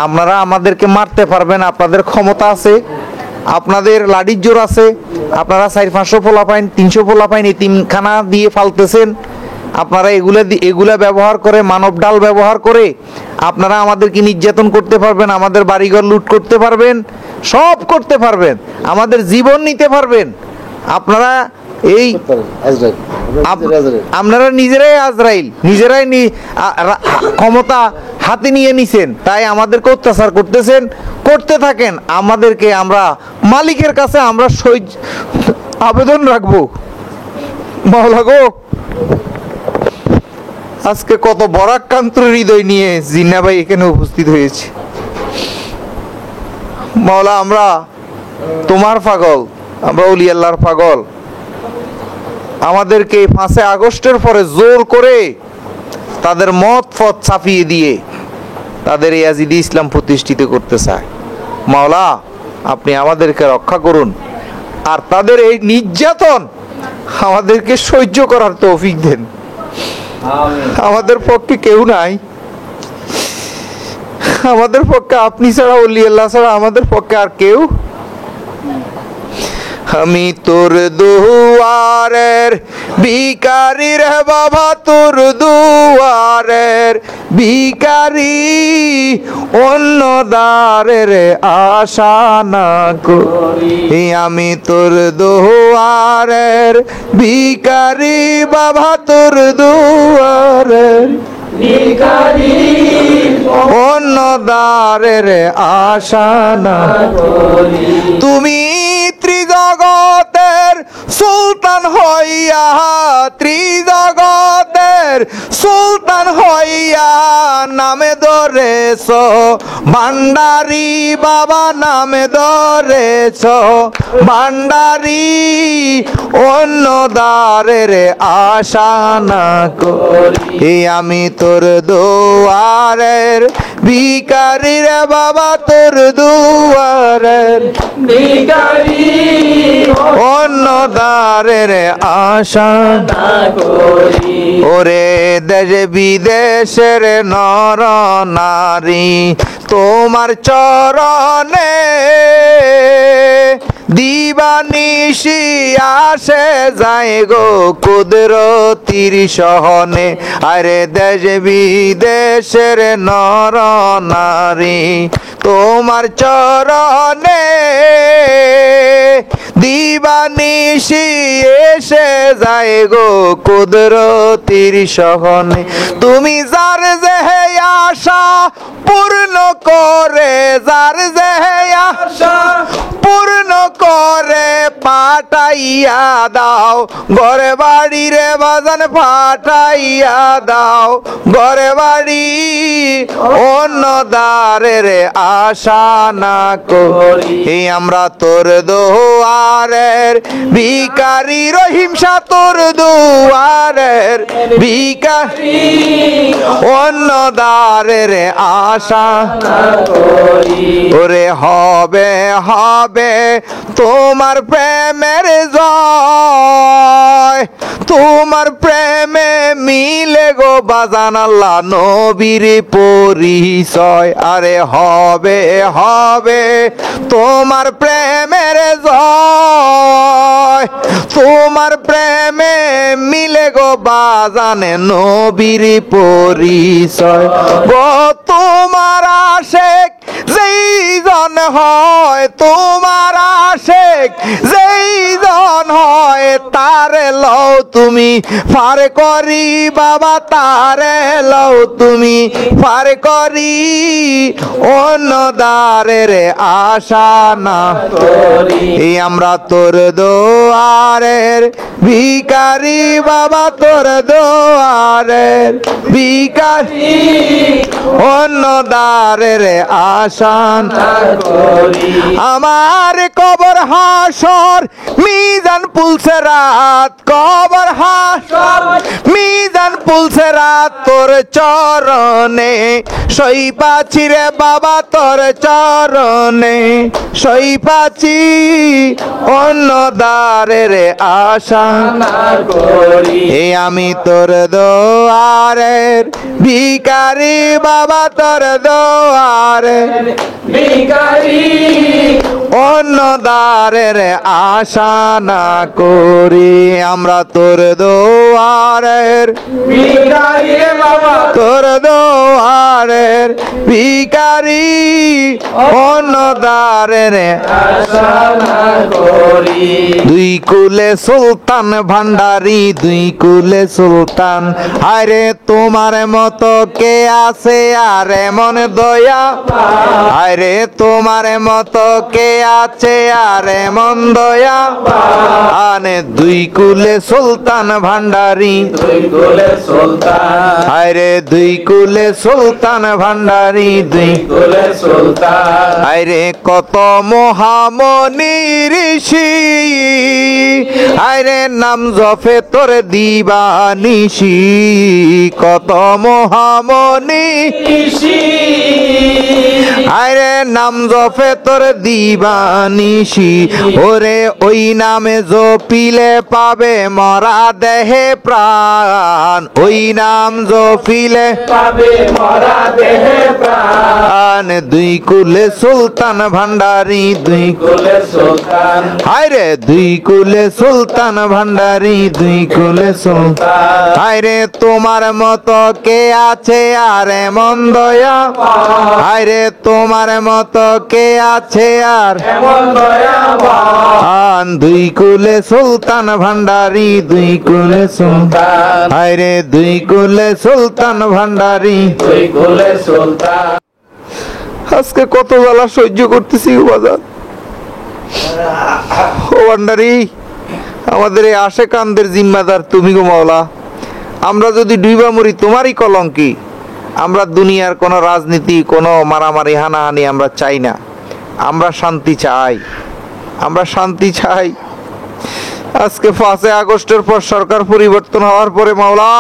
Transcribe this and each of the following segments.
আপনারা আমাদেরকে মারতে পারবেন, আপনাদের ক্ষমতা আছে, আপনাদের লাঠির জোর আছে, আপনারা 400-500 পোলাপাইন 300 পোলাপাইন এতিমখানা দিয়ে ফালতেছেন, আপনারা এগুলা ব্যবহার করে, মানব ডাল ব্যবহার করে আপনারা আমাদেরকে নির্যাতন করতে পারবেন, আমাদের বাড়িঘর লুট করতে পারবেন, সব করতে পারবেন, আমাদের জীবন নিতে পারবেন। আপনারা এই আপনারা নিজেরাই আজরাইল, নিজেরাই ক্ষমতা হাতে নিয়ে নিছেন, তাই আমাদেরকে অত্যাচার করতেছেন, করতে থাকেন। আমাদেরকে আমরা মালিকের কাছে আমরা আবেদন রাখবো, মাওলা গো, আজকে কত বরাক্রান্ত হৃদয় নিয়ে জিন্না ভাই এখানে উপস্থিত হয়েছে। মাওলা, আমরা তোমার পাগল, আমরা ওলি আল্লাহর পাগল। আমাদেরকে 5 আগস্টের পরে জোর করে তাদের মত ফত ছাপিয়ে দিয়ে তাদের এই ইয়াজিদি ইসলাম প্রতিষ্ঠিত করতে চায়। মাওলা, আপনি আমাদেরকে রক্ষা করুন, আর তাদের এই নির্যাতন আমাদেরকে সহ্য করার তৌফিক দেন। আমাদের পক্ষে কেউ নাই, আমাদের পক্ষে আপনি ছাড়া, ওলি আল্লাহ ছাড়া আমাদের পক্ষে আর কেউ। আমি তোর দুয়ারের ভিখারি রে বাবা, তোর দুয়ারের ভিখারি, অন্য দ্বারের আশা না করি। আমি তোর দুয়ারের ভিখারি বাবা, তোর দুয়ারের ভিখারি, অন্য দ্বারের আশা না করি। তুমি ত্রিজগতের সুলতান হইয়া, ত্রিজগতের সুলতান হইয়া নামে ধরেছ ভান্ডারি বাবা, নামে ধরেছ ভান্ডারি, অন্য দ্বারের আশা না করি। আমি তোর দুয়ারের ভিখারি রে বাবা, তোর দুয়ারের ভিখারি, অন্য দ্বারের আশা না করি। ওরে দেশে বিদেশের নর নারী তোমার চরণে দিবানিশি আসে যায় গো কুদরতির সহনে। আরে দেশ বিদেশের নর নারী তোমার চরণে দিবানিশি এসে যায় গো কুদরতির সহনে। তুমি যার যে আশা পূর্ণ করে, যার যে আশা পূর্ণ করে পাঠাইয়া দাও ঘরে বাড়ি রে বাজান, পাঠাইয়া দাও ঘরে বাড়ি, অন্য দ্বারের আশা না করি। আমরা তোর দুয়ারের ভিখারি রহিম শাহ, তোর দুয়ারের ভিখারি, অন্য দ্বারের আশা না করি। ওরে হবে হবে তোমার প্রেমের জয়, তোমার প্রেমে মিলে গো বাজান আল্লাহ নবীর পরিচয়। আরে হবে হবে তোমার প্রেমের জয়, তোমার প্রেমে মিলে গো বাজানে নবীর পরিচয়। গো তোমার আশেক যেই জন হয়, তোমার আশেক যেই জন হয়, তারে লও তুমি পার করি বাবা, তারে লও তুমি পার করি, অন্য দ্বারের আশা না করি। আমরা তোর দুয়ারের ভিখারি বাবা, তোর দুয়ারের ভিখারি, অন্য দ্বারের আশা না করি। আমার কবর হাসর মিজান পুলসে রাত, কবর হাসর মিজান পুলসে রাত, তোর চরণে সই পাছি রে বাবা, তোর চরণে সই পাছি, অন্য দ্বারের আশা না করি। এ আমি তোর দোয়ারের ভিখারি বাবা, তোর দোয়ারের ভিখারি, অন্য দ্বারের আশা না করি। আমরা তোর দোয়ারের ভিখারি রে বাবা, তোর দোয়ারের ভিখারি, অন্য দ্বারের আশা না করি। দুই কুলে সুলতান ভান্ডারি, দুই কুলে সুলতান, আরে তোমার মতো কে আছে আর এমন দয়া, আরে তোমার মতো কে আছে আর এমন দয়া, আনে দুই কুলে সুলতান ভান্ডারি, দুই কুলে সুলতান, আরে দুই কুলে সুলতান ভান্ডারি, দুই কুলে সুলতান, আরে কত মহামনি ঋষি, আরে নাম জপে তোর দিবানিশি, কত মহামনি ঋষি, আরে নাম জপে তোর দিবানিশি, ওরে ওই নামে জপিলে পাবে মরা দেহে প্রাণ, ওই নাম জপিলে পাবে মরা দেহে প্রাণ। দুই কুলে সুলতান ভান্ডারি, দুই কুলে সুলতান, হায়রে দুই কুলে সুলতান ভান্ডারি, দুই কুলে সুলতান, হায়রে তোমার মতো কে আছে আর এমন দয়া, হায়রে তোমার মতো কে আছে আর এমন দয়াবান। দুই কুলে সুলতান ভান্ডারি, দুই কুলে সুলতান, হায়রে দুই কুলে সুলতান ভান্ডারি। দুই কুলে সুলতান, আজকে কত জ্বালা সহ্য করতেছি বাজার। ও ভান্ডারি, আমাদের এই আশেকানদের জিম্মাদার তুমি গো মাওলা। আমরা যদি ডুইবা মরি তোমারই কলঙ্কি। আমরা দুনিয়ার কোনো রাজনীতি, কোনো মারামারি হানাহানি আমরা চাই না। আমরা শান্তি চাই, আমরা শান্তি চাই। আজকে 5 আগস্টের পর সরকার পরিবর্তন হওয়ার পরে মাওলা,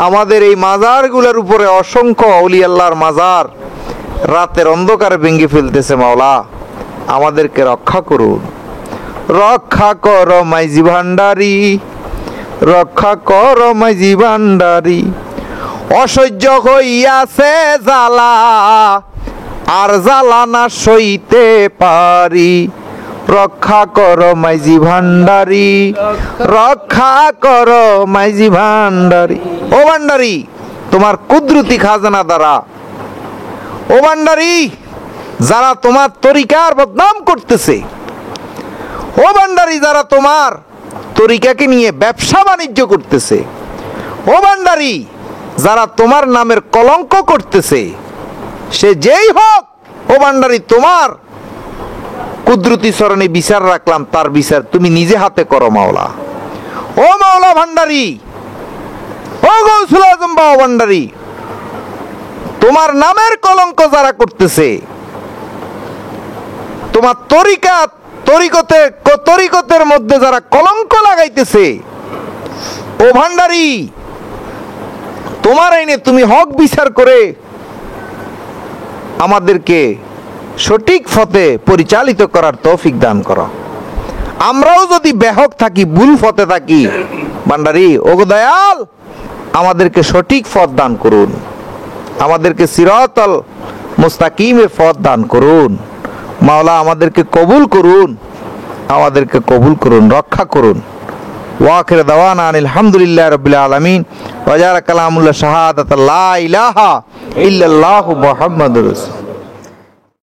আমাদের এই মাজারগুলোর উপরে অসংখ্য আউলি আল্লাহর মাজার রাতের অন্ধকারে ভেঙে ফেলতেছে মাওলা। আমাদেরকে রক্ষা করুন, রক্ষা কর মাইজি ভান্ডারি, রক্ষা কর মাইজি ভান্ডারি। অসহ্য হইয়াছে জ্বালা, আর জ্বালা না সইতে পারি, রক্ষা কর মাইজি ভান্ডারি, রক্ষা কর মাইজি ভান্ডারি। ও ভান্ডারি, তোমার কুদরতি খাজানা দ্বারা, ও ভান্ডারি, যারা তোমার তরিকার বদনাম করতেছে, ও ভান্ডারি, যারা তোমার তরিকাকে নিয়ে ব্যবসা বাণিজ্য করতেছে, ও ভান্ডারি, যারা তোমার নামের কলঙ্ক করতেছে, সে যেই হোক, ও ভান্ডারি, তোমার কুদরতি চরণে বিচার রাখলাম, তার বিচার তুমি নিজে হাতে করো মাওলা। ও মাওলা ভান্ডারি, ও গৌসুল আজম বাবা ভান্ডারি, তোমার নামের কলঙ্ক যারা করতেছে, তোমার তরিকতের মধ্যে যারা কলঙ্ক লাগাইতেছে, ও ভান্ডারি, তোমার আইনে তুমি হক বিচার করে আমাদেরকে সঠিক পথে পরিচালিত করার তৌফিক দান করো। আমরাও যদি বেহক থাকি, ভুল পথে থাকি, ভান্ডারি ওগো দয়াল, আমাদেরকে সঠিক পথ দান করুন, আমাদেরকে সিরাতাল মুস্তাকিমের পথ দান করুন মাওলা। আমাদেরকে কবুল করুন, আমাদেরকে কবুল করুন, রক্ষা করুন। ওয়াখির দাওয়ানা আনিল হামদুলিল্লাহি রাব্বিল আলামিন ওয়া জারা কালামুল্লাহ শাহাদাত লা ইলাহা ইল্লাল্লাহু মুহাম্মাদুর রাসূল।